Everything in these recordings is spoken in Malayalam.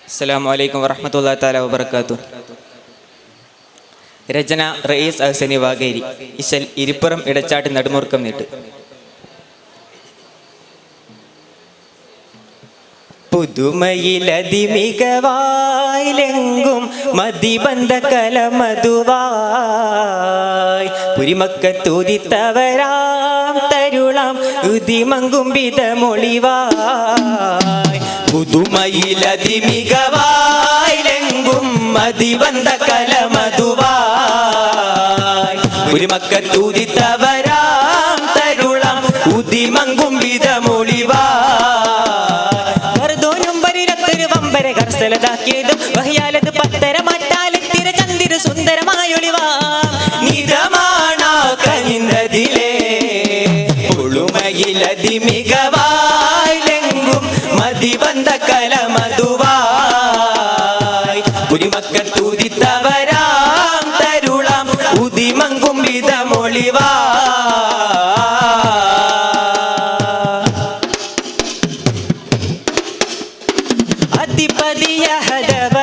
അസ്സലാമു അലൈക്കും വറഹ്മത്തുള്ളാഹി തആല വബറകാതുഹു. രചന റയീസ് അഹ്സനി വാഗേരി. ഇശൽ ഇരിപ്പുറം ഇടച്ചാട്ട് നടുമുറുക്കം നീട്ട്. പുതുമയിലതിമികവായിലെങ്കും മതിബന്ധ കലമതുവായി പുരിമക്കത്തൂതിത്തവരാം തരുളാം ഉതിമങ്കും വിധമൊളിവായി. പുതുമയിലതിമികവായിലെങ്കും മതിബന്ധ കലമതുവായി പുരിമക്കത്തൂതിത്തവരാം തരുളാം ഉതിമങ്കും വിധമൊളിവായി. ും വഹിയാലത് പത്തര മട്ടാലെത്തിര ചന്ദിര സുന്ദരമായൊളിവാ നിതമാണാകനിന്നതിലേ പുളുമയിലതിമികവായിലെങ്കും മതിബന്ധ കലമതുവായി പുരിമക്കത്തൂതിത്തവരാം തരുളാം ഉതിമങ്കും വിധമൊളിവാ.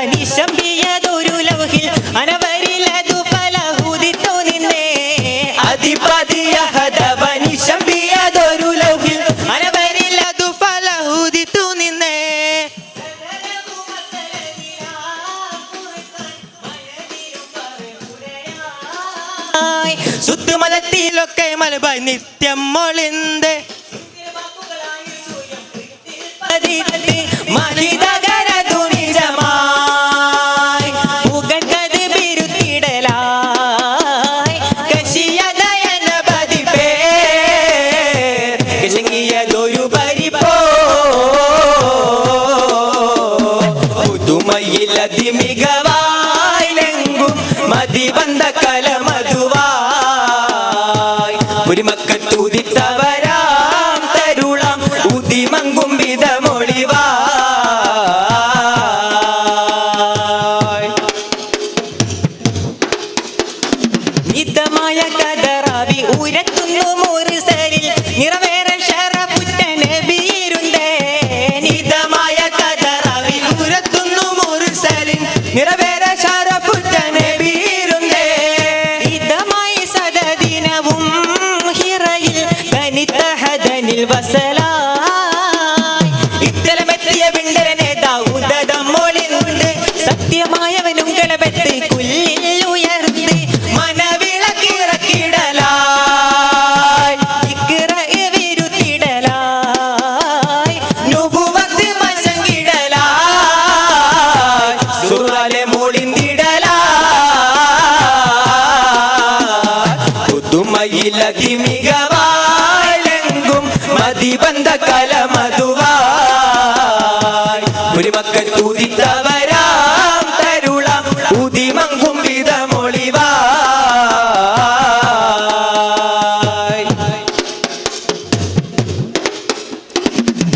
അധിപതിയഹദവനിശംബിയതൊരു ലൗഹിൽ അനവരിലതു ഫലഹുദിത്തു നിന്നേ. അധിപതിയഹദവനിശംബിയതൊരു ലൗഹിൽ അനവരിലതു ഫലഹുദിത്തു നിന്നേ. സുത്തുമലത്തിലൊക്കെ മലബായ് നിത്യം മൊളിന്ത് മഹിതകരതു നിജമായി പുകഴ്കത് ബിരുത്തിടലായി കശിയതയന പതിപ്പേർ കശങ്ങിയതൊരു പരിപ്പോ പുതുമയിലതിമികവായിലെങ്കും മതിബന്ധ കലമതുവായി പുരിമക്കത്തൂതിത്തവരാം തരുളാം ഉതിമങ്കും വിധമൊളിവാ. നിതമായ കദറാവി ഉരത്തുന്നു മുർസലിൽ നിറവേറെ ശറഫുറ്റ നബിയിരുന്നേ. നിതമായ കദറാവി ഉരത്തുന്നു മുർസലിൽ നിറവേറെ ശറഫുറ്റ നബിയിരുന്നേ. നിതമായി സദദിനവും ഹിറയിൽ ബനിതഹദനിൽ വസലായി ഇത്തലമെത്തിയ വിണ്ടര നേതാവുദം മൊളിന്ത് സത്യമായവനും ഗളബത്ത് കുല്ലിൽ ഉയർത്ത് മനവിളക്കിറക്കിടലായി ഇക്റ വിരുത്തിടലായി നുബുവത്ത് മശങ്കിടലായി സുറാലെ മൊളിന്തിടലായി പുതുമയിലതിമികവായിലെങ്കും മതിബന്ധ കലമതുവായി പുരിമക്കത്തൂതിത്തവരാം തരുളാം ഉതിമങ്കും വിധമൊളിവായി.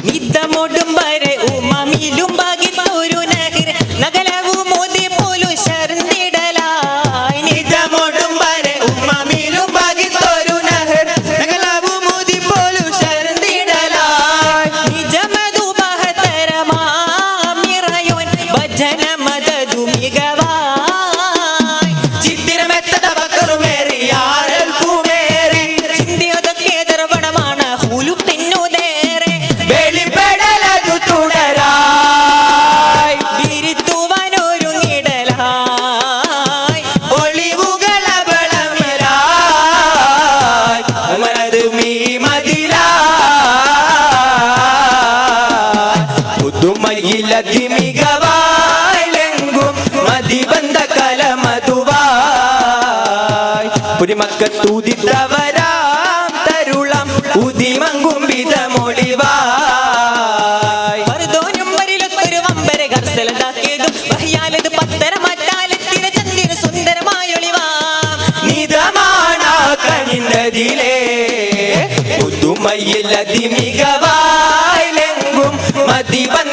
നിതമൊടും വരെ ഉമമിലും ഭാഗിത്തൊരു നഗർ നഗലവും മോദി പോലും ശർന്നിടലായി. നിതമൊടും വരെ ഉമമിലും ഭാഗിത്തൊരു നഗർ നഗലവും മോദി പോലും ശർന്നിടലായി. നിജമതു മഹതരമാമിറയോൻ ഭജന മദതു മികവായി ചിത്തിരമെത്തവക്കറുമേറിയാരൽ കുമേറി ചിന്തിയതൊക്കെ ദർവണമാണ് ഹുലുത്തിന്നുതേറെ വെളിപ്പെടലതു തുടരായി വിരിത്തുവാനൊരുങ്ങിടലായി ഒളിവുകളവളമിലായി ഉമരത് മീ മതിലായി പുതുമയിലതിമികവായിലെങ്കും മതിബന്ധ കലമതുവായി പുരിമക്കത്തൂതിത്തവരാം തരുളാം ഉതിമങ്കും വിധമൊളിവായി. വറുതോനും വരിലൊത്തൊരു വമ്പര ഗർസലതാക്കിയതും വഹിയാലത് പത്തര മറ്റാലെത്തിര ചന്ദിര സുന്ദരമായൊളിവാ നിതമാണാകനിന്നതിലേ പുതുമയിലതിമികവായിലെങ്കും മതിബന്ധ